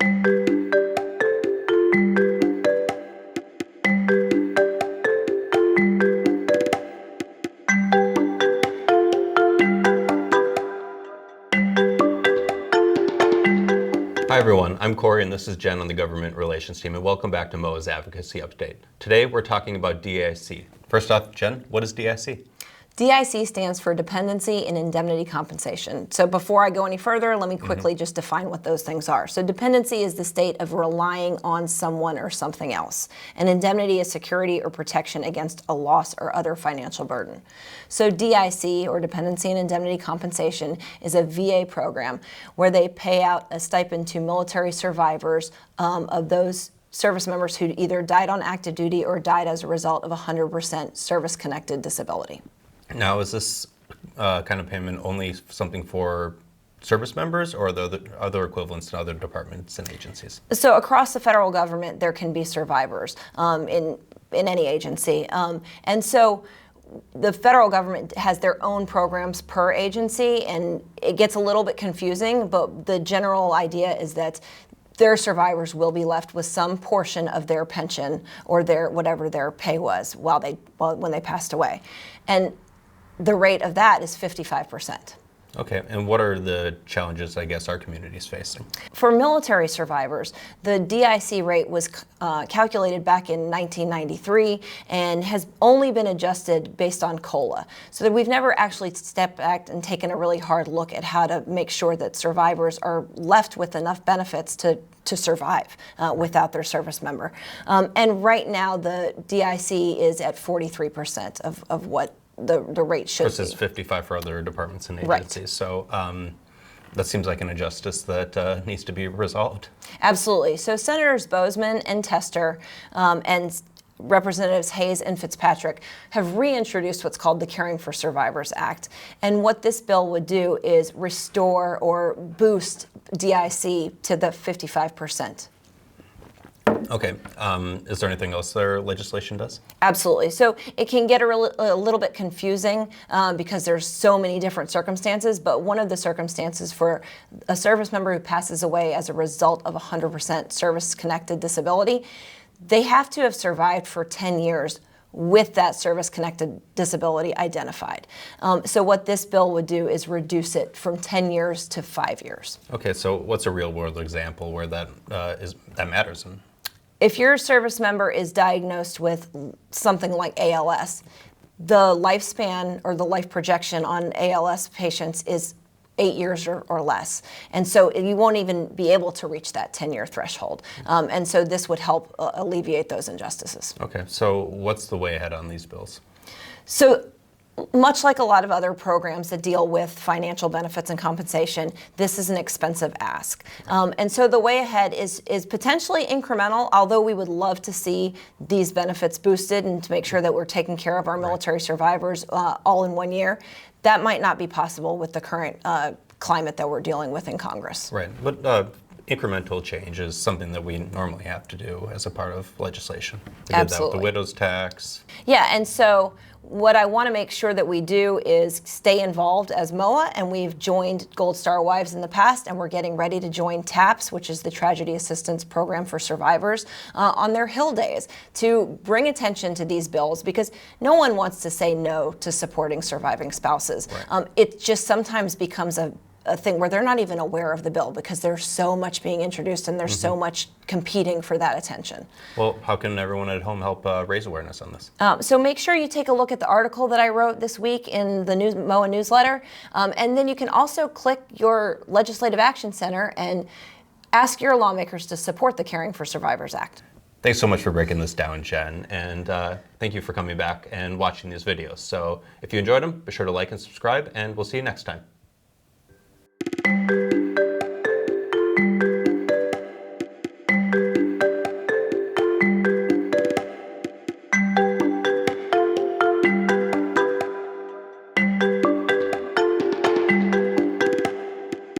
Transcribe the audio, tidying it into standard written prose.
Hi everyone, I'm Cory and this is Jen on the Government Relations team, and welcome back to MOAA's Advocacy Update. Today we're talking about DIC. First off, Jen, what is DIC? DIC stands for Dependency and Indemnity Compensation. So before I go any further, let me quickly just define what those things are. So dependency is the state of relying on someone or something else. And indemnity is security or protection against a loss or other financial burden. So DIC, or Dependency and Indemnity Compensation, is a VA program where they pay out a stipend to military survivors of those service members who either died on active duty or died as a result of 100% service-connected disability. Now, is this kind of payment only something for service members, or are there other equivalents in other departments and agencies? So across the federal government, there can be survivors in any agency. And so the federal government has their own programs per agency, and it gets a little bit confusing, but the general idea is that their survivors will be left with some portion of their pension or their whatever their pay was when they passed away. And the rate of that is 55%. Okay, and what are the challenges, I guess, our community is facing? For military survivors, the DIC rate was calculated back in 1993 and has only been adjusted based on COLA. So that we've never actually stepped back and taken a really hard look at how to make sure that survivors are left with enough benefits to survive without their service member. And right now, the DIC is at 43% of what the rate should versus be. 55 for other departments and agencies. Right. So that seems like an injustice that needs to be resolved. Absolutely. So Senators Bozeman and Tester and Representatives Hayes and Fitzpatrick have reintroduced what's called the Caring for Survivors Act. And what this bill would do is restore or boost DIC to the 55%. Okay. Is there anything else their legislation does? Absolutely. So it can get a little bit confusing because there's so many different circumstances, but one of the circumstances for a service member who passes away as a result of 100% service-connected disability, they have to have survived for 10 years with that service-connected disability identified. So what this bill would do is reduce it from 10 years to 5 years. Okay, so what's a real-world example where that matters? If your service member is diagnosed with something like ALS, the lifespan or the life projection on ALS patients is 8 years or less. And so you won't even be able to reach that 10-year threshold. And so this would help alleviate those injustices. Okay, so what's the way ahead on these bills? So much like a lot of other programs that deal with financial benefits and compensation, this is an expensive ask. And so the way ahead is potentially incremental, although we would love to see these benefits boosted and to make sure that we're taking care of our military survivors all in 1 year. That might not be possible with the current climate that we're dealing with in Congress. Right, but incremental change is something that we normally have to do as a part of legislation. We did that with the widow's tax. Yeah, and so what I want to make sure that we do is stay involved as MOAA, and we've joined Gold Star Wives in the past, and we're getting ready to join TAPS, which is the Tragedy Assistance Program for Survivors, on their Hill Days to bring attention to these bills, because no one wants to say no to supporting surviving spouses. Right. It just sometimes becomes a thing where they're not even aware of the bill because there's so much being introduced and there's so much competing for that attention. Well, how can everyone at home help raise awareness on this? So make sure you take a look at the article that I wrote this week in the MOAA newsletter, and then you can also click your Legislative Action Center and ask your lawmakers to support the Caring for Survivors Act. Thanks so much for breaking this down, Jen, and thank you for coming back and watching these videos. So if you enjoyed them, be sure to like and subscribe, and we'll see you next time.